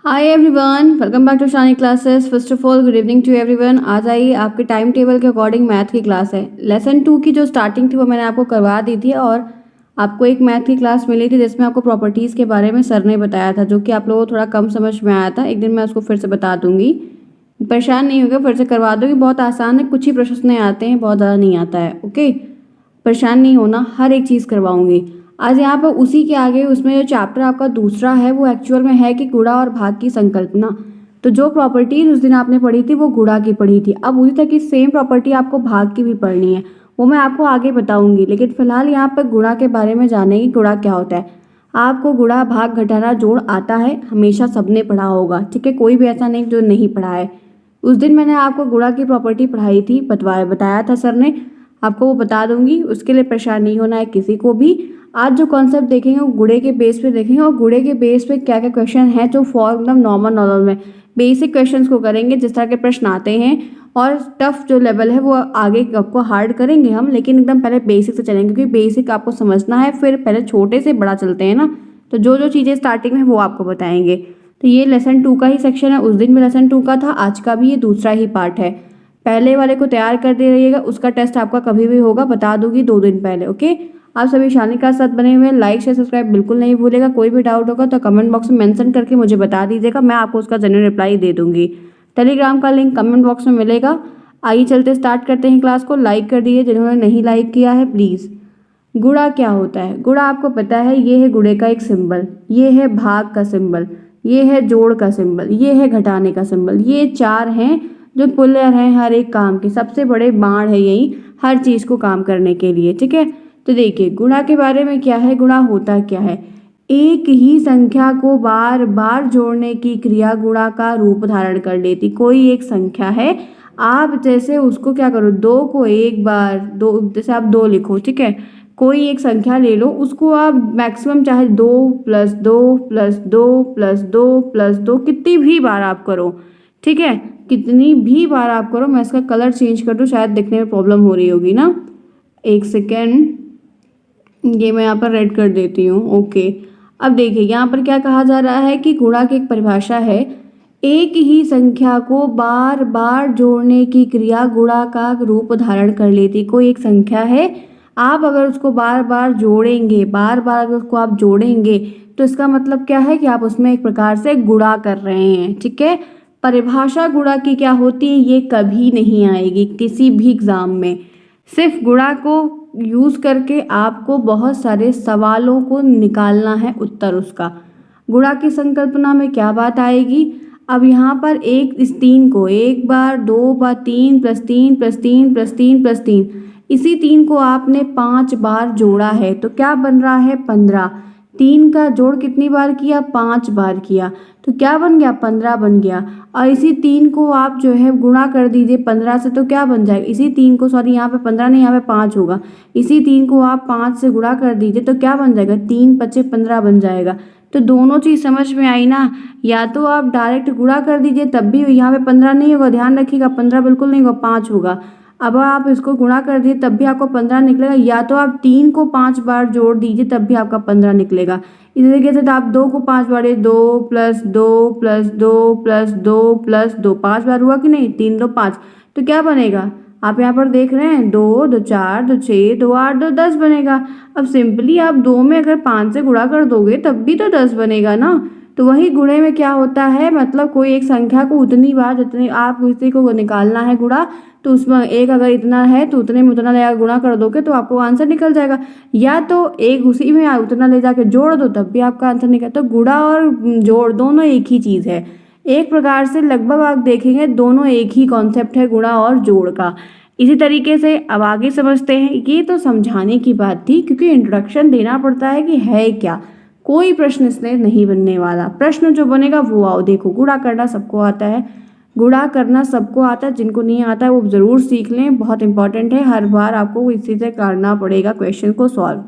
Hi everyone, welcome back to Shani classes. First of all good evening to everyone. आज आइए, आपके time table के according math की class है। लेसन 2 की जो स्टार्टिंग थी वो मैंने आपको करवा दी थी और आपको एक मैथ की क्लास मिली थी जिसमें आपको प्रॉपर्टीज़ के बारे में सर ने बताया था, जो कि आप लोगों को थोड़ा कम समझ में आया था। एक दिन मैं उसको फिर से बता दूंगी, परेशान नहीं होगा, फिर से करवा दूंगी। बहुत आसान है, कुछ ही प्रश्न आते हैं, बहुत ज़्यादा नहीं आता है। ओके, परेशान नहीं होना, हर एक चीज़ करवाऊंगी। आज यहाँ पर उसी के आगे उसमें जो चैप्टर आपका दूसरा है वो एक्चुअल में है कि गुणा और भाग की संकल्पना। तो जो प्रॉपर्टीज उस दिन आपने पढ़ी थी वो गुणा की पढ़ी थी, अब उसी तरह की सेम प्रॉपर्टी आपको भाग की भी पढ़नी है। वो मैं आपको आगे बताऊंगी, लेकिन फिलहाल यहाँ पर गुणा के बारे में जानेंगे। गुणा क्या होता है, आपको गुणा भाग घटाना जोड़ आता है, हमेशा सबने पढ़ा होगा। ठीक है, कोई भी ऐसा नहीं जो नहीं पढ़ा है। उस दिन मैंने आपको गुणा की प्रॉपर्टी पढ़ाई थी, बताया था सर ने, आपको वो बता दूंगी। उसके लिए परेशान नहीं होना है किसी को भी। आज जो कॉन्सेप्ट देखेंगे वो गुणे के बेस पे देखेंगे, और गुणे के बेस पे क्या क्या क्वेश्चन है जो एकदम नॉर्मल नॉर्मल में बेसिक क्वेश्चंस को करेंगे, जिस तरह के प्रश्न आते हैं। और टफ जो लेवल है वो आगे आपको हार्ड करेंगे हम, लेकिन एकदम पहले बेसिक से चलेंगे, क्योंकि बेसिक आपको समझना है, फिर पहले छोटे से बड़ा चलते हैं ना। तो जो जो चीज़ें स्टार्टिंग में वो आपको बताएंगे। तो ये लेसन 2 का ही सेक्शन है, उस दिन भी लेसन 2 का था, आज का भी ये दूसरा ही पार्ट है। पहले वाले को तैयार कर दे रहिएगा, उसका टेस्ट आपका कभी भी होगा, बता दूंगी 2 दिन पहले। ओके, आप सभी शानी के साथ बने हुए हैं, लाइक शेयर सब्सक्राइब बिल्कुल नहीं भूलेगा। कोई भी डाउट होगा तो कमेंट बॉक्स में मेंशन करके मुझे बता दीजिएगा, मैं आपको उसका जेन्युइन रिप्लाई दे दूंगी। टेलीग्राम का लिंक कमेंट बॉक्स में मिलेगा। आइए चलते स्टार्ट करते हैं क्लास को। लाइक कर दीजिए जिन्होंने नहीं लाइक किया है प्लीज़। गुणा क्या होता है? गुणा आपको पता है, ये है गुणे का एक सिंबल, ये है भाग का सिंबल, ये है जोड़ का सिंबल, ये है घटाने का सिंबल। ये 4 हैं जो पुल्यर हैं हर एक काम के, सबसे बड़े बाण है यही हर चीज़ को काम करने के लिए। ठीक है, तो देखिए गुणा के बारे में क्या है, गुणा होता क्या है। एक ही संख्या को बार बार जोड़ने की क्रिया गुणा का रूप धारण कर लेती। कोई एक संख्या है, आप जैसे उसको क्या करो, 2 को एक बार, दो जैसे आप 2 लिखो, ठीक है, कोई एक संख्या ले लो, उसको आप मैक्सिमम चाहे 2 + 2 + 2 + 2 + 2 कितनी भी बार आप करो। ठीक है, कितनी भी बार आप करो। मैं इसका कलर चेंज कर दूँ, शायद दिखने में प्रॉब्लम हो रही होगी ना। एक सेकेंड, ये मैं यहाँ पर रेड कर देती हूँ। ओके, अब देखिए यहाँ पर क्या कहा जा रहा है कि गुणा की एक परिभाषा है, एक ही संख्या को बार बार जोड़ने की क्रिया गुणा का रूप धारण कर लेती। कोई एक संख्या है, आप अगर उसको बार बार जोड़ेंगे, बार बार अगर उसको आप जोड़ेंगे, तो इसका मतलब क्या है कि आप उसमें एक प्रकार से गुणा कर रहे हैं। ठीक है, परिभाषा गुणा की क्या होती है ये कभी नहीं आएगी किसी भी एग्जाम में। सिर्फ गुणा को यूज़ करके आपको बहुत सारे सवालों को निकालना है उत्तर उसका। गुणा की संकल्पना में क्या बात आएगी, अब यहाँ पर इस 3 को एक बार, 2 बार, 3 + 3 + 3 + 3 + 3, इसी 3 को आपने 5 बार जोड़ा है, तो क्या बन रहा है 15। 3 का जोड़ कितनी बार किया, 5 बार किया, तो क्या बन गया, 15 बन गया। और इसी 3 को आप जो है गुणा कर दीजिए 15 से, तो क्या बन जाएगा, इसी 3 को, सॉरी यहाँ पे 15 नहीं, यहाँ पे 5 होगा। इसी 3 को आप 5 से गुणा कर दीजिए तो क्या बन जाएगा, 3 × 5 = 15 बन जाएगा। तो दोनों चीज़ समझ में आई ना। या तो आप डायरेक्ट गुणा कर दीजिए तब भी यहाँ पे 15 नहीं होगा, ध्यान रखिएगा, 15 बिल्कुल नहीं होगा, 5 होगा। अब आप इसको गुणा कर दीजिए तब भी आपको 15 निकलेगा, या तो आप 3 को 5 बार जोड़ दीजिए तब भी आपका 15 निकलेगा। इसी तरीके से तो आप 2 को 5 बार, 2 + 2 + 2 + 2 + 2, 5 बार हुआ कि नहीं, 3 × 2 = 5, तो क्या बनेगा, आप यहाँ पर देख रहे हैं, 2 2 4 2 6 2 8 2 10 बनेगा। अब सिंपली आप 2 में अगर 5 से गुणा कर दोगे तब भी तो 10 बनेगा ना। तो वही गुणे में क्या होता है, मतलब कोई एक संख्या को उतनी बार जितनी आप उसी को निकालना है गुणा, तो उसमें एक अगर इतना है तो उतने में उतना ले गुणा कर दोगे तो आपको आंसर निकल जाएगा। या तो एक उसी में उतना ले जाके जोड़ दो तब भी आपका आंसर निकल। तो गुणा और जोड़ दोनों एक ही चीज़ है, एक प्रकार से लगभग आप देखेंगे दोनों एक ही कॉन्सेप्ट है गुणा और जोड़ का। इसी तरीके से अब आगे समझते हैं। ये तो समझाने की बात थी, क्योंकि इंट्रोडक्शन देना पड़ता है कि है क्या। कोई प्रश्न इसमें नहीं बनने वाला, प्रश्न जो बनेगा वो आओ देखो। गुणा करना सबको आता है, गुणा करना सबको आता है, जिनको नहीं आता है वो ज़रूर सीख लें, बहुत इंपॉर्टेंट है, हर बार आपको इसी से करना पड़ेगा क्वेश्चन को सॉल्व।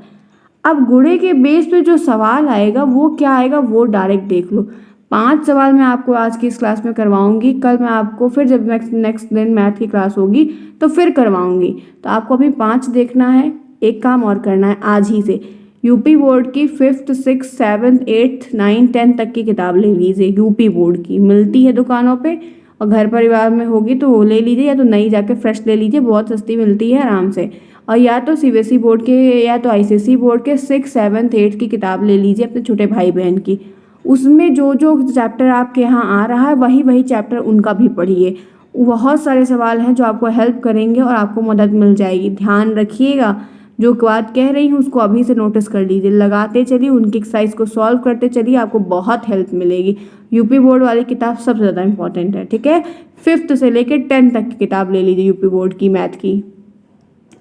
अब गुणे के बेस पे जो सवाल आएगा वो क्या आएगा वो डायरेक्ट देख लो। 5 सवाल मैं आपको आज की इस क्लास में करवाऊंगी, कल मैं आपको फिर जब नेक्स्ट दिन मैथ की क्लास होगी तो फिर करवाऊंगी। तो आपको अभी 5 देखना है, एक काम और करना है आज ही से, यूपी बोर्ड की 5th 6th 7th 8th 9th 10th तक की किताब ले लीजिए, यूपी बोर्ड की मिलती है दुकानों पे, और घर परिवार में होगी तो वो ले लीजिए, या तो नई जाके फ्रेश ले लीजिए, बहुत सस्ती मिलती है आराम से। और या तो सीबीएसई बोर्ड के या तो आईसीएसई बोर्ड के 6th 7th 8th की किताब ले लीजिए अपने छोटे भाई बहन की। उसमें जो जो चैप्टर आपके यहाँ आ रहा है वही वही चैप्टर उनका भी पढ़िए। बहुत सारे सवाल हैं जो आपको हेल्प करेंगे और आपको मदद मिल जाएगी। ध्यान रखिएगा, जो बात कह रही हूँ उसको अभी से नोटिस कर लीजिए, लगाते चलिए, उनकी एक्सरसाइज को सॉल्व करते चलिए, आपको बहुत हेल्प मिलेगी। यूपी बोर्ड वाली किताब सबसे ज़्यादा इंपॉर्टेंट है, ठीक है। 5th से लेकर 10th तक की किताब ले लीजिए यूपी बोर्ड की मैथ की,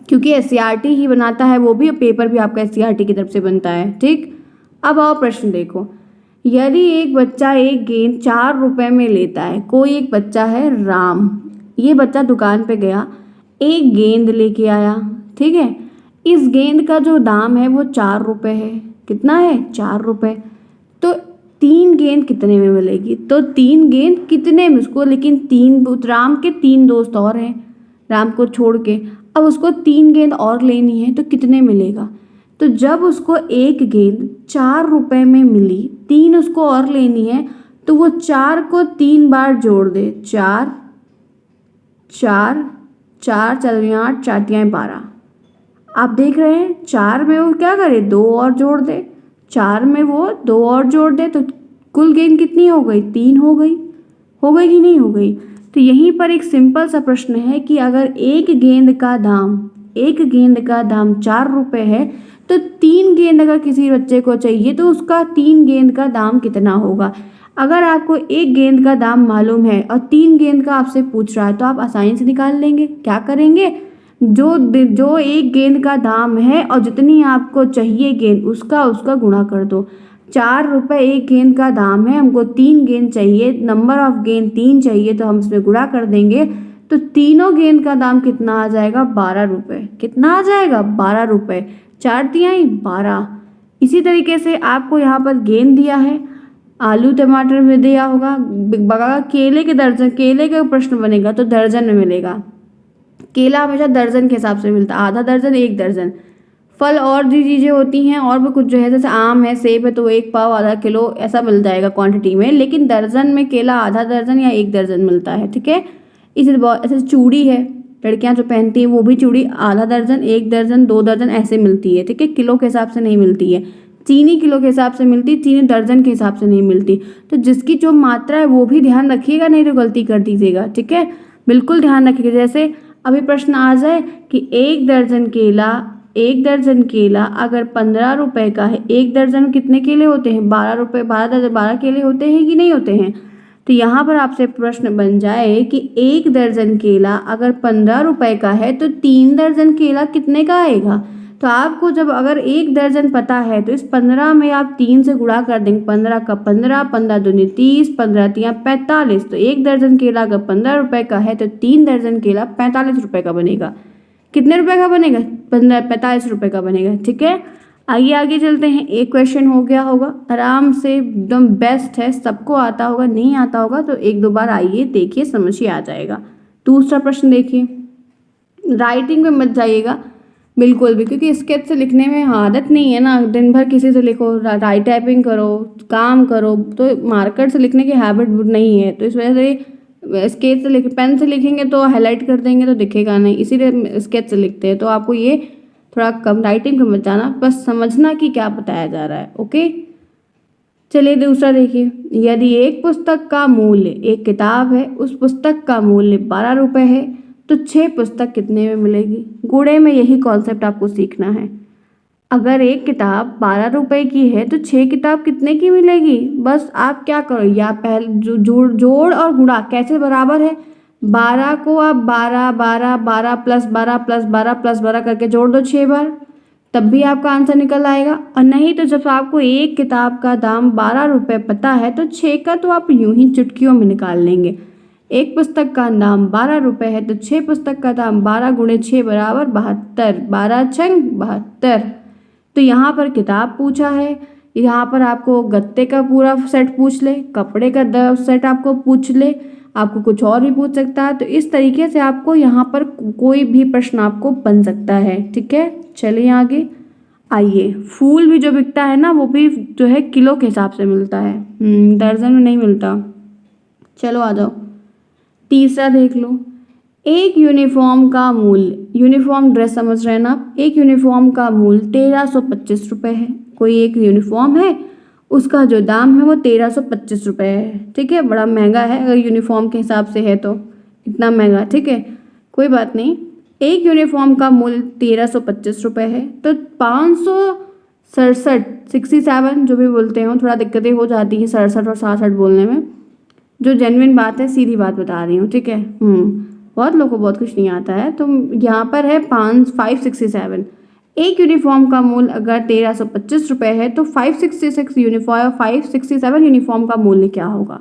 क्योंकि एससीईआरटी ही बनाता है वो भी, पेपर भी आपका एससीईआरटी की तरफ से बनता है, ठीक। अब आओ प्रश्न देखो। यदि एक बच्चा एक गेंद 4 रुपए में लेता है, कोई एक बच्चा है राम, ये बच्चा दुकान पे गया, एक गेंद लेके आया, ठीक है। इस गेंद का जो दाम है वो 4 रुपए है। कितना है? 4 रुपए। तो 3 गेंद कितने में मिलेगी? तो 3 गेंद कितने में उसको, लेकिन राम के 3 दोस्त और हैं राम को छोड़ के, अब उसको 3 गेंद और लेनी है तो कितने मिलेगा? तो जब उसको एक गेंद 4 रुपए में मिली, 3 उसको और लेनी है, तो वो 4 को 3 बार जोड़ दे। 4 4 4 4 8 4 12। आप देख रहे हैं 4 में वो क्या करे, 2 और जोड़ दे, 4 में वो 2 और जोड़ दे, तो कुल गेंद कितनी हो गई? 3 हो गई। हो गई कि नहीं हो गई? तो यहीं पर एक सिंपल सा प्रश्न है कि अगर एक गेंद का दाम 4 रुपए है, तो 3 गेंद अगर किसी बच्चे को चाहिए तो उसका 3 गेंद का दाम कितना होगा? अगर आपको एक गेंद का दाम मालूम है और 3 गेंद का आपसे पूछ रहा है तो आप आसानी से निकाल लेंगे। क्या करेंगे? जो एक गेंद का दाम है और जितनी आपको चाहिए गेंद, उसका गुणा कर दो। 4 रुपए एक गेंद का दाम है, हमको 3 गेंद चाहिए, नंबर ऑफ गेंद 3 चाहिए, तो हम इसमें गुणा कर देंगे, तो तीनों गेंद का दाम कितना आ जाएगा? 12 रुपए। कितना आ जाएगा? 12 रुपए। 4 तिहाई 12। इसी तरीके से आपको यहाँ पर गेंद दिया है, आलू टमाटर में दिया होगा, बगा केले का प्रश्न बनेगा तो दर्जन में मिलेगा। केला हमेशा दर्जन के हिसाब से मिलता है, आधा दर्जन, 1 दर्जन। फल और भी चीज़ें होती हैं और भी कुछ जो है, जैसे आम है, सेब है, तो 1 पाव आधा किलो ऐसा मिल जाएगा क्वांटिटी में, लेकिन दर्जन में केला आधा दर्जन या 1 दर्जन मिलता है, ठीक है। इसी ऐसे चूड़ी है, लड़कियां जो पहनती हैं वो भी चूड़ी आधा दर्जन, 1 दर्जन, 2 दर्जन ऐसे मिलती है, ठीक है। किलो के हिसाब से नहीं मिलती है। चीनी किलो के हिसाब से मिलती, चीनी दर्जन के हिसाब से नहीं मिलती। तो जिसकी जो मात्रा है वो भी ध्यान रखिएगा, नहीं तो गलती कर दीजिएगा, ठीक है। बिल्कुल ध्यान रखिएगा। जैसे अभी प्रश्न आ जाए कि एक दर्जन केला अगर 15 रुपए का है, 1 दर्जन कितने केले होते हैं? 12 रुपए, 12 केले होते हैं कि नहीं होते हैं? तो यहाँ पर आपसे प्रश्न बन जाए कि 1 दर्जन केला अगर 15 रुपए का है तो 3 दर्जन केला कितने का आएगा? तो आपको जब अगर 1 दर्जन पता है तो इस 15 में आप 3 से गुणा कर देंगे। 15 का 15, 15 दूनी 30, 15 तिया 45। तो 1 दर्जन केला अगर 15 रुपए का है तो 3 दर्जन केला 45 रुपए का बनेगा। कितने रुपए का बनेगा? 45 रुपए का बनेगा, ठीक है। आइए आगे चलते हैं। एक क्वेश्चन हो गया होगा, आराम से एकदम बेस्ट है, सबको आता होगा, नहीं आता होगा तो 1-2 बार आइए, देखिए, समझिए, आ जाएगा। दूसरा प्रश्न देखिए, राइटिंग में मत जाइएगा बिल्कुल भी, क्योंकि स्केच से लिखने में आदत नहीं है ना, दिन भर किसी से लिखो, राइट टाइपिंग करो, काम करो, तो मार्कर से लिखने की हैबिट नहीं है, तो इस वजह से स्केच से पेन से लिखेंगे तो हाईलाइट कर देंगे तो दिखेगा नहीं, इसीलिए स्केच से लिखते हैं। तो आपको ये थोड़ा कम राइटिंग को मत जाना, बस समझना कि क्या बताया जा रहा है, ओके। चलिए दूसरा देखिए, यदि एक पुस्तक का मूल्य, एक किताब है, उस पुस्तक का मूल्य 12 रुपए है तो 6 पुस्तक कितने में मिलेगी? गुणे में यही कॉन्सेप्ट आपको सीखना है। अगर एक किताब 12 रुपए की है तो 6 किताब कितने की मिलेगी? बस आप क्या करो, या पहले जोड़ और गुणा कैसे बराबर है, 12 को आप 12 12 12 प्लस 12 प्लस 12 प्लस 12 करके जोड़ दो 6 बार, तब भी आपका आंसर निकल आएगा। और नहीं तो जब आपको एक किताब का दाम 12 रुपए पता है तो 6 का तो आप यूं ही चुटकियों में निकाल लेंगे। एक पुस्तक का दाम 12 रुपए है तो 6 पुस्तक का दाम 12 गुणे 6 बराबर 72, 12 छंग 72। तो यहाँ पर किताब पूछा है, यहाँ पर आपको गत्ते का पूरा सेट पूछ ले, कपड़े का सेट आपको पूछ ले, आपको कुछ और भी पूछ सकता है। तो इस तरीके से आपको यहाँ पर कोई भी प्रश्न आपको बन सकता है, ठीक है। चलिए आगे, आइए, फूल भी जो बिकता है ना वो भी जो है किलो के हिसाब से मिलता है, दर्जन में नहीं मिलता। चलो आ जाओ, तीसरा देख लो। एक यूनिफॉर्म का मूल्य, यूनिफॉर्म ड्रेस समझ रहे हैं ना आप, एक यूनिफॉर्म का मूल्य 1325 रुपये है। कोई एक यूनिफॉर्म है, उसका जो दाम है वो 1325 रुपये है। ठीक है, बड़ा महंगा है अगर यूनिफॉर्म के हिसाब से है तो, इतना महंगा। ठीक है, कोई बात नहीं। एक यूनिफॉर्म का मूल्य 1325 रुपये है, तो 567 67 जो भी बोलते हो, थोड़ा दिक्कतें हो जाती हैं 67 और 67 बोलने में। जो जेन्युइन बात है, सीधी बात बता रही हूँ। ठीक है, बहुत लोगों को बहुत कुछ नहीं आता है, तो यहाँ पर है 567। एक यूनिफॉर्म का मूल्य अगर 1325 रुपये है तो 566 यूनिफॉर्म, 567 यूनिफॉर्म का मूल्य क्या होगा?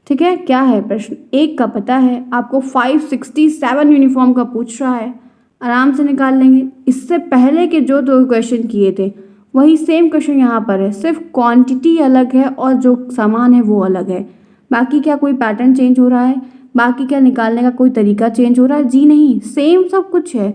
ठीक है, क्या है प्रश्न? एक का पता है आपको, 567 यूनिफॉर्म का पूछ रहा है, आराम से निकाल लेंगे। इससे पहले के जो दो क्वेश्चन किए थे वही सेम क्वेश्चन यहाँ पर है, सिर्फ क्वांटिटी अलग है और जो सामान है वो अलग है। बाकी क्या कोई पैटर्न चेंज हो रहा है? बाकी क्या निकालने का कोई तरीका चेंज हो रहा है? जी नहीं, सेम सब कुछ है,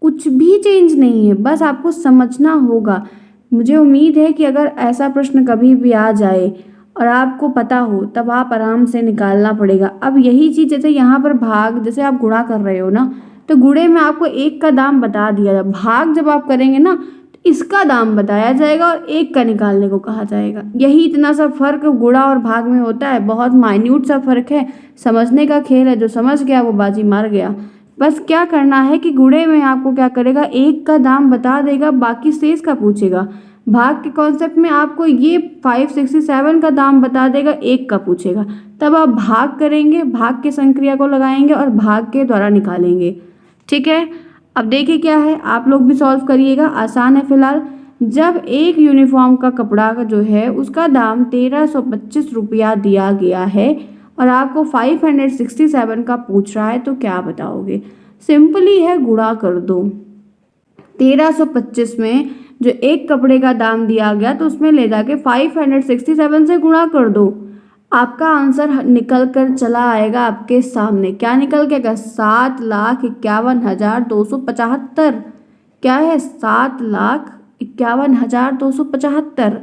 कुछ भी चेंज नहीं है, बस आपको समझना होगा। मुझे उम्मीद है कि अगर ऐसा प्रश्न कभी भी आ जाए और आपको पता हो तब आप आराम से निकालना पड़ेगा। अब यही चीज़ जैसे यहाँ पर भाग, जैसे आप गुणा कर रहे हो ना, तो गुणे में आपको एक का दाम बता दिया जाए, भाग जब आप करेंगे ना तो इसका दाम बताया जाएगा और एक का निकालने को कहा जाएगा। यही इतना सा फर्क गुणा और भाग में होता है, बहुत माइन्यूट सा फर्क है, समझने का खेल है। जो समझ गया वो बाजी मार गया। बस क्या करना है कि गुणे में आपको क्या करेगा, एक का दाम बता देगा, बाकी शेष का पूछेगा। भाग के कॉन्सेप्ट में आपको ये 567 का दाम बता देगा, एक का पूछेगा, तब आप भाग करेंगे, भाग के संक्रिया को लगाएंगे और भाग के द्वारा निकालेंगे। ठीक है, अब देखिए क्या है, आप लोग भी सॉल्व करिएगा, आसान है फिलहाल। जब एक यूनिफॉर्म का कपड़ा का जो है उसका दाम 1325 रुपया दिया गया है और आपको 567 का पूछ रहा है तो क्या बताओगे? सिंपली है, गुणा कर दो। 1325 में जो एक कपड़े का दाम दिया गया तो उसमें ले जाके 567 से गुणा कर दो, आपका आंसर निकल कर चला आएगा आपके सामने। क्या निकल के आएगा? 7,51,275। क्या है? 7,51,275।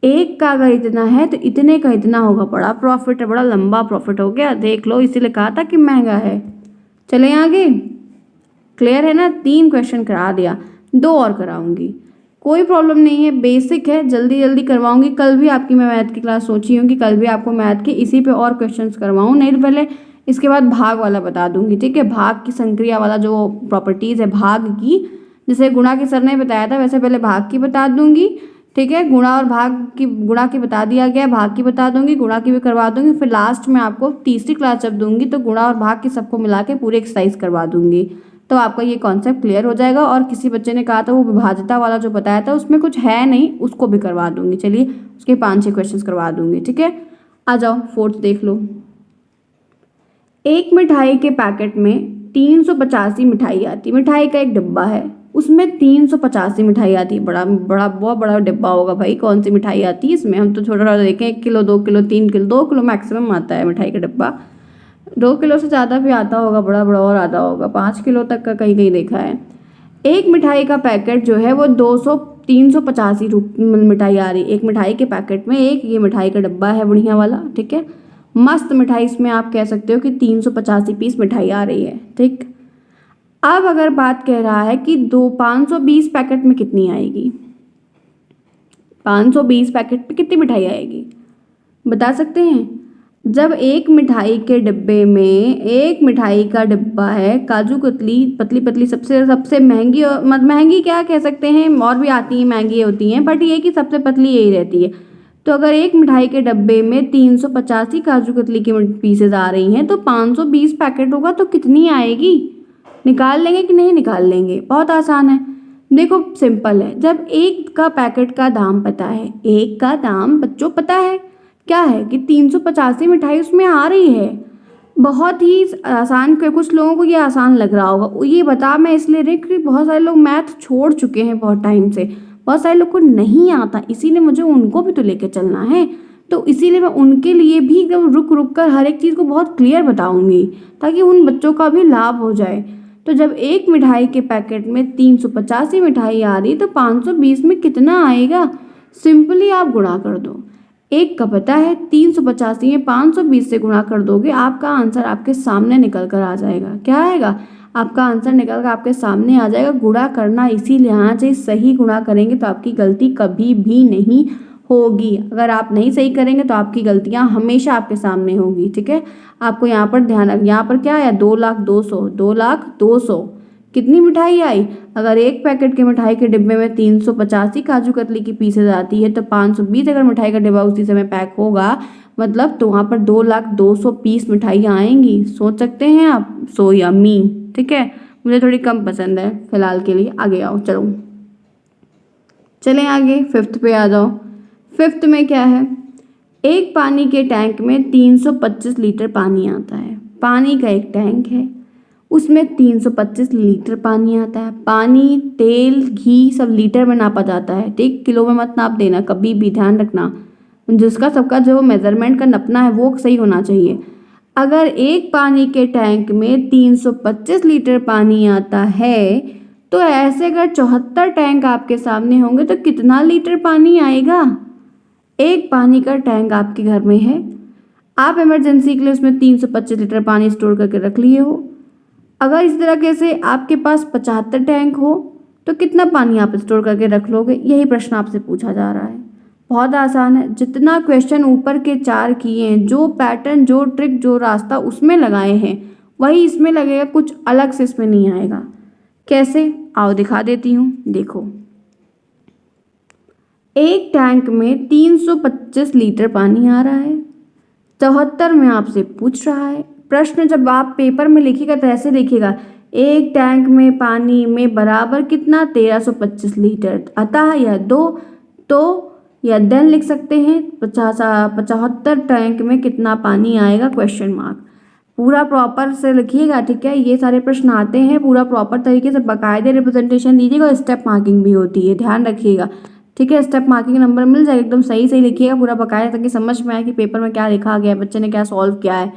एक का अगर इतना है तो इतने का इतना होगा, बड़ा प्रॉफिट है, बड़ा लंबा प्रॉफिट हो गया, देख लो, इसीलिए कहा था कि महंगा है। चले आगे, क्लियर है ना? 3 क्वेश्चन करा दिया, 2 और कराऊंगी, कोई प्रॉब्लम नहीं है, बेसिक है, जल्दी जल्दी करवाऊंगी। कल भी आपकी मैं मैथ की क्लास सोची हूँ कि कल भी आपको मैथ के इसी पे और क्वेश्चंस करवाऊँ, नहीं तो पहले इसके बाद भाग वाला बता दूंगी। ठीक है, भाग की संक्रिया वाला जो प्रॉपर्टीज़ है भाग की, जैसे गुणा की सर ने बताया था वैसे पहले भाग की बता दूंगी। ठीक है, गुणा और भाग की, गुणा की बता दिया गया, भाग की बता दूंगी, गुणा की भी करवा दूंगी, फिर लास्ट में आपको तीसरी क्लास जब दूंगी तो गुणा और भाग की सबको मिला के पूरी एक्सरसाइज करवा दूंगी, तो आपका ये कॉन्सेप्ट क्लियर हो जाएगा। और किसी बच्चे ने कहा था वो विभाज्यता वाला जो बताया था उसमें कुछ है नहीं, उसको भी करवा दूंगी। चलिए, उसके 5-6 क्वेश्चन करवा दूंगी। ठीक है, आ जाओ, 4th देख लो। एक मिठाई के पैकेट में 385 मिठाई आती है, मिठाई का एक डिब्बा है, उसमें 385 मिठाई आती है। बड़ा बड़ा बहुत बड़ा डिब्बा होगा भाई, कौन सी मिठाई आती है इसमें? हम तो छोटा छोटा देखें, 1 kilo 2 kilo 3 kilo 2 kilo maximum आता है मिठाई का डिब्बा, 2 किलो से ज़्यादा भी आता होगा, बड़ा बड़ा और आता होगा, 5 किलो तक का कहीं कहीं देखा है। एक मिठाई का पैकेट जो है वो 385 मिठाई आ रही है एक मिठाई के पैकेट में। एक ये मिठाई का डब्बा है बढ़िया वाला, ठीक है, मस्त मिठाई, इसमें आप कह सकते हो कि 385 पीस मिठाई आ रही है। ठीक, अब अगर बात कह रहा है कि 520 पैकेट में कितनी आएगी, 520 पैकेट में कितनी मिठाई आएगी बता सकते हैं? जब एक मिठाई के डिब्बे में, एक मिठाई का डिब्बा है, काजू कतली पतली पतली, सबसे सबसे महंगी, और महंगी क्या कह सकते हैं, और भी आती हैं महंगी होती हैं, बट ये कि सबसे पतली यही रहती है। तो अगर एक मिठाई के डब्बे में 385 काजू कतली की पीसेज आ रही हैं तो 520 पैकेट होगा तो कितनी आएगी? निकाल लेंगे कि नहीं निकाल लेंगे? बहुत आसान है, देखो सिंपल है। जब एक का पैकेट का दाम पता है, एक का दाम बच्चों पता है क्या है कि 385 मिठाई उसमें आ रही है, बहुत ही आसान। कुछ लोगों को ये आसान लग रहा होगा, ये बता मैं इसलिए रही क्योंकि बहुत सारे लोग मैथ छोड़ चुके हैं बहुत टाइम से, बहुत सारे लोग को नहीं आता, इसीलिए मुझे उनको भी तो लेके चलना है। तो इसीलिए मैं उनके लिए भी एकदम रुक रुक कर हर एक चीज़ को बहुत क्लियर बताऊंगी ताकि उन बच्चों का भी लाभ हो जाए। तो जब एक मिठाई के पैकेट में 385 मिठाई आ रही तो 520 में कितना आएगा? सिंपली आप गुणा कर दो। एक का पता है, 385 में 520 से गुणा कर दोगे, आपका आंसर आपके सामने निकल कर आ जाएगा। क्या आएगा? आपका आंसर निकल कर आपके सामने आ जाएगा। गुणा करना इसीलिए आना चाहिए, सही गुणा करेंगे तो आपकी गलती कभी भी नहीं होगी। अगर आप नहीं सही करेंगे तो आपकी गलतियां हमेशा आपके सामने होगी। ठीक है, आपको यहाँ पर ध्यान रख, यहाँ पर क्या आया? 2,02,000 कितनी मिठाई आई? अगर एक पैकेट के मिठाई के डिब्बे में 385 काजू कतली की पीसेज आती है तो 520 अगर मिठाई का डिब्बा उसी समय पैक होगा, मतलब तो वहाँ पर 2,02,000 पीस मिठाइयाँ आएंगी। सोच सकते हैं आप? So yummy. ठीक है, मुझे थोड़ी कम पसंद है फिलहाल के लिए। आगे आओ, चलो चलें आगे, 5th पे आ जाओ। 5th में क्या है? एक पानी के टैंक में 325 लीटर पानी आता है। पानी का एक टैंक है, उसमें 325 लीटर पानी आता है। पानी, तेल, घी सब लीटर में नापा जाता है। ठीक, किलो में मत नाप देना कभी भी, ध्यान रखना। जिसका सबका जो मेजरमेंट का नपना है वो सही होना चाहिए। अगर एक पानी के टैंक में 325 लीटर पानी आता है तो ऐसे अगर 74 टैंक आपके सामने होंगे तो कितना लीटर पानी आएगा? एक पानी का टैंक आपके घर में है, आप इमरजेंसी के लिए उसमें 325 लीटर पानी स्टोर करके रख लिए हो। अगर इस तरीके से आपके पास 75 टैंक हो तो कितना पानी आप स्टोर करके रख लोगे? यही प्रश्न आपसे पूछा जा रहा है। बहुत आसान है, जितना क्वेश्चन ऊपर के 4 किए हैं, जो पैटर्न, जो ट्रिक, जो रास्ता उसमें लगाए हैं वही इसमें लगेगा, कुछ अलग से इसमें नहीं आएगा। कैसे? आओ दिखा देती हूँ। देखो, एक टैंक में 325 लीटर पानी आ रहा है, 74 में आपसे पूछ रहा है। प्रश्न जब आप पेपर में लिखिएगा तो ऐसे लिखिएगा, एक टैंक में पानी में बराबर कितना? 1325 लीटर। अतः यह 2, तो या देन लिख सकते हैं 75 टैंक में कितना पानी आएगा? Question mark. पूरा प्रॉपर से लिखिएगा। ठीक है, ये सारे प्रश्न आते हैं, पूरा प्रॉपर तरीके से बाकायदे रिप्रेजेंटेशन दीजिएगा और स्टेप मार्किंग भी होती है, ध्यान रखिएगा। ठीक है, स्टेप मार्किंग नंबर मिल जाएगा, एकदम सही सही लिखिएगा पूरा बकाया, ताकि समझ में आए कि पेपर में क्या लिखा गया है, बच्चे ने क्या सॉल्व किया है।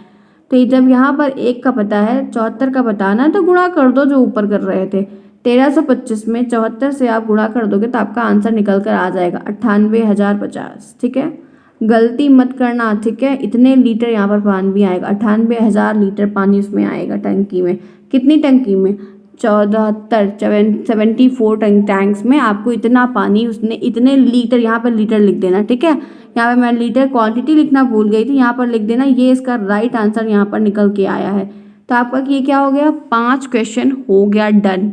तो जब यहाँ पर एक का पता है, 74 का बताना है, तो गुणा कर दो जो ऊपर कर रहे थे। 1325 में 74 से आप गुणा कर दोगे तो आपका आंसर निकल कर आ जाएगा 98,050। ठीक है, गलती मत करना। ठीक है, इतने लीटर यहाँ पर पानी भी आएगा, 98,000 लीटर पानी उसमें आएगा टंकी में। कितनी टंकी में? 74 टैंक्स में आपको इतना पानी, उसने इतने लीटर, यहाँ पर लीटर लिख देना। ठीक है, यहाँ पे मैं लीटर क्वांटिटी लिखना भूल गई थी, यहाँ पर लिख देना। ये इसका राइट आंसर यहाँ पर निकल के आया है। तो आपका ये क्या हो गया? 5 क्वेश्चन हो गया डन।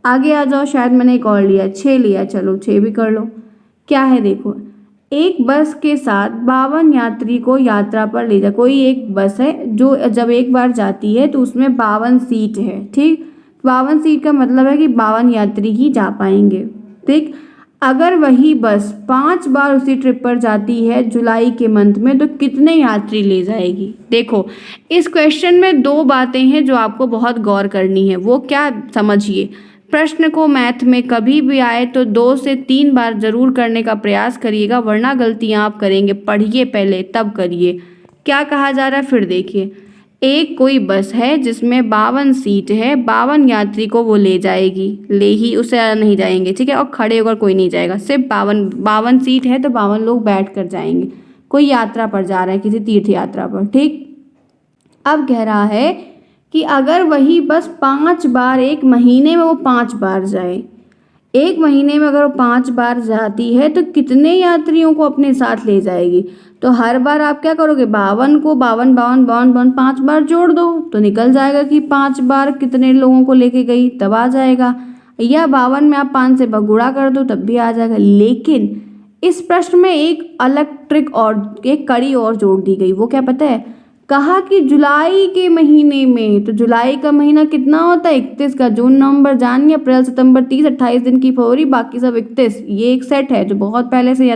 आगे आ जाओ, शायद मैंने एक और लिया, 6 लिया, चलो 6 भी कर लो। क्या है देखो, एक बस के साथ 52 यात्री को यात्रा पर ले जा। कोई एक बस है जो जब एक बार जाती है तो उसमें 52 सीट है। ठीक, 52 सीट का मतलब है कि 52 यात्री ही जा पाएंगे। ठीक, अगर वही बस 5 बार उसी ट्रिप पर जाती है जुलाई के मंथ में तो कितने यात्री ले जाएगी? देखो, इस क्वेश्चन में 2 बातें हैं जो आपको बहुत गौर करनी है। वो क्या, समझिए। प्रश्न को मैथ में कभी भी आए तो 2 से 3 बार जरूर करने का प्रयास करिएगा, वरना गलतियां आप करेंगे। पढ़िए पहले तब करिए। क्या कहा जा रहा है फिर देखिए। एक कोई बस है जिसमें 52 सीट है, 52 यात्री को वो ले जाएगी, ले ही, उससे ज़्यादा नहीं जाएंगे। ठीक है, और खड़े होकर कोई नहीं जाएगा, सिर्फ 52 सीट है तो 52 लोग बैठ कर जाएंगे। कोई यात्रा पर जा रहा है, किसी तीर्थ यात्रा पर। ठीक, अब कह रहा है कि अगर वही बस 5 बार, एक महीने में वो 5 बार जाए, एक महीने में अगर वो 5 बार जाती है तो कितने यात्रियों को अपने साथ ले जाएगी? तो हर बार आप क्या करोगे? 52 को 52 52 52 52 5 बार जोड़ दो तो निकल जाएगा कि 5 बार कितने लोगों को लेके गई, तब आ जाएगा। या 52 में आप 5 से गुणा कर दो तब भी आ जाएगा। लेकिन इस प्रश्न में एक अलग ट्रिक और एक कड़ी और जोड़ दी गई। वो क्या पता है? कहा कि जुलाई के महीने में, तो जुलाई का महीना कितना होता है? 31 का। जून नवंबर जानिए, अप्रैल सितंबर 30, 28 दिन की फरवरी, बाकी सब 31। ये एक सेट है जो बहुत पहले से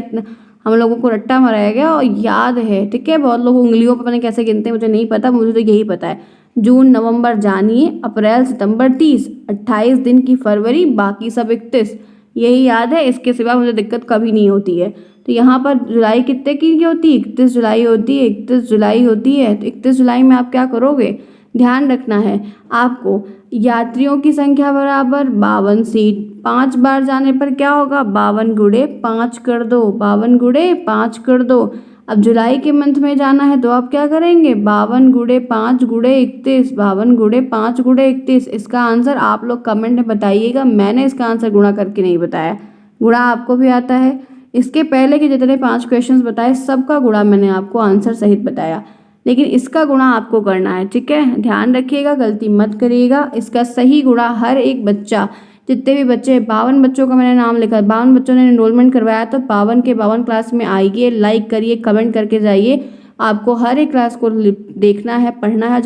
हम लोगों को रट्टा मराया गया और याद है। ठीक है, बहुत लोग उंगलियों पर पता नहीं कैसे गिनते हैं, मुझे नहीं पता, मुझे तो यही पता है। जून नवंबर जानिए, अप्रैल सितंबर 30, 28 दिन की फरवरी, बाकी सब 31। यही याद है, इसके सिवा मुझे दिक्कत कभी नहीं होती है। तो यहाँ पर जुलाई कितने की होती है? 31 जुलाई होती है, 31 जुलाई होती है। तो 31 जुलाई में आप क्या करोगे? ध्यान रखना है आपको, यात्रियों की संख्या बराबर 52 सीट, 5 बार जाने पर क्या होगा, 52 गुणे 5 कर दो, 52 गुणे 5 कर दो। अब जुलाई के मंथ में जाना है तो आप क्या करेंगे, 52 गुणे 5 गुणे 31, 52 गुणे 5 गुणे 31। इसका आंसर आप लोग कमेंट में बताइएगा, मैंने इसका आंसर गुणा करके नहीं बताया, गुणा आपको भी आता है। इसके पहले के जितने 5 क्वेश्चंस बताए सबका गुणा मैंने आपको आंसर सहित बताया, लेकिन इसका गुणा आपको करना है, ठीक है। ध्यान रखिएगा, गलती मत करिएगा। इसका सही गुणा हर एक बच्चा, जितने भी बच्चे, 52 बच्चों का मैंने नाम लिखा, 52 बच्चों ने एनरोलमेंट करवाया, तो 52 के 52 क्लास में आइए, लाइक करिए, कमेंट करके जाइए। आपको हर एक क्लास को देखना है, पढ़ना है,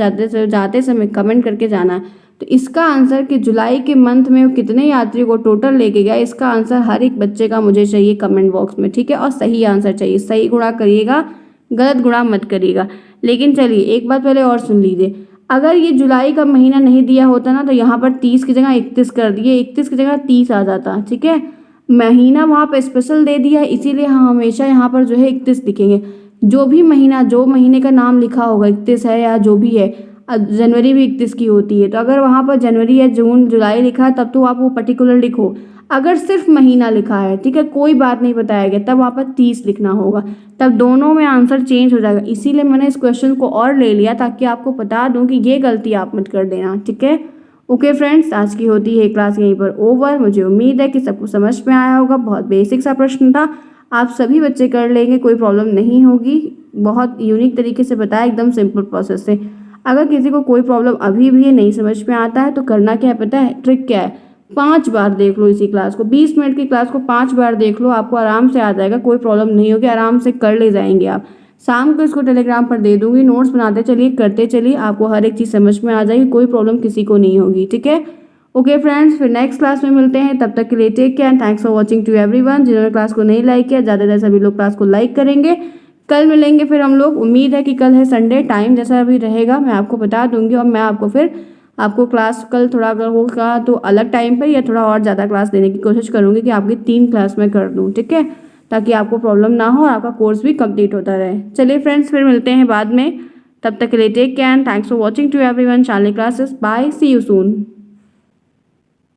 जाते समय कमेंट करके जाना है। तो इसका आंसर कि जुलाई के मंथ में वो कितने यात्रियों को टोटल लेके गया, इसका आंसर हर एक बच्चे का मुझे चाहिए कमेंट बॉक्स में, ठीक है। और सही आंसर चाहिए, सही गुणा करिएगा, गलत गुणा मत करिएगा। लेकिन चलिए एक बात पहले और सुन लीजिए, अगर ये जुलाई का महीना नहीं दिया होता ना तो यहाँ पर 30 की जगह 31 कर दिए, 31 की जगह 30 आ जाता, ठीक है। महीना वहाँ पे स्पेशल दे दिया है, इसीलिए हम हमेशा यहाँ पर जो है 31 लिखेंगे। जो भी महीना, जो महीने का नाम लिखा होगा 31 है या जो भी है, जनवरी भी 31 की होती है, तो अगर वहाँ पर जनवरी या जून जुलाई लिखा है तब तो आप वो पर्टिकुलर लिखो। अगर सिर्फ महीना लिखा है, ठीक है, कोई बात नहीं बताया गया, तब वहाँ पर 30 लिखना होगा, तब दोनों में आंसर चेंज हो जाएगा। इसीलिए मैंने इस क्वेश्चन को और ले लिया ताकि आपको बता दूं कि ये गलती आप मत कर देना, ठीक है। ओके फ्रेंड्स, आज की होती है क्लास यहीं पर ओवर। मुझे उम्मीद है कि सबको समझ में आया होगा। बहुत बेसिक सा प्रश्न था, आप सभी बच्चे कर लेंगे, कोई प्रॉब्लम नहीं होगी। बहुत यूनिक तरीके से बताया, एकदम सिंपल प्रोसेस से। अगर किसी को कोई प्रॉब्लम अभी भी नहीं समझ में आता है तो करना क्या है पता है, ट्रिक क्या है, 5 बार देख लो इसी क्लास को, 20 मिनट की क्लास को 5 बार देख लो, आपको आराम से आ जाएगा, कोई प्रॉब्लम नहीं होगी, आराम से कर ले जाएंगे आप। शाम को इसको टेलीग्राम पर दे दूंगी, नोट्स बनाते चलिए, करते चलिए, आपको हर एक चीज़ समझ में आ जाएगी, कोई प्रॉब्लम किसी को नहीं होगी, ठीक है। ओके फ्रेंड्स, फिर नेक्स्ट क्लास में मिलते हैं, तब तक के लिए take care and thanks for watching to everyone. जिन्होंने क्लास को नहीं लाइक किया, ज़्यादा से सभी लोग क्लास को लाइक करेंगे। कल मिलेंगे फिर हम लोग, उम्मीद है कि कल है संडे, टाइम जैसा अभी रहेगा मैं आपको बता दूंगी, और मैं आपको क्लास कल थोड़ा अगर होगा तो अलग टाइम पर या थोड़ा और ज़्यादा क्लास देने की कोशिश करूँगी कि आपकी 3 क्लास में कर दूँ, ठीक है, ताकि आपको प्रॉब्लम ना हो और आपका कोर्स भी कंप्लीट होता रहे। चलिए फ्रेंड्स, फिर मिलते हैं बाद में, तब तक के लिए take care and thanks for watching to everyone. Shalini classes, bye, see you soon.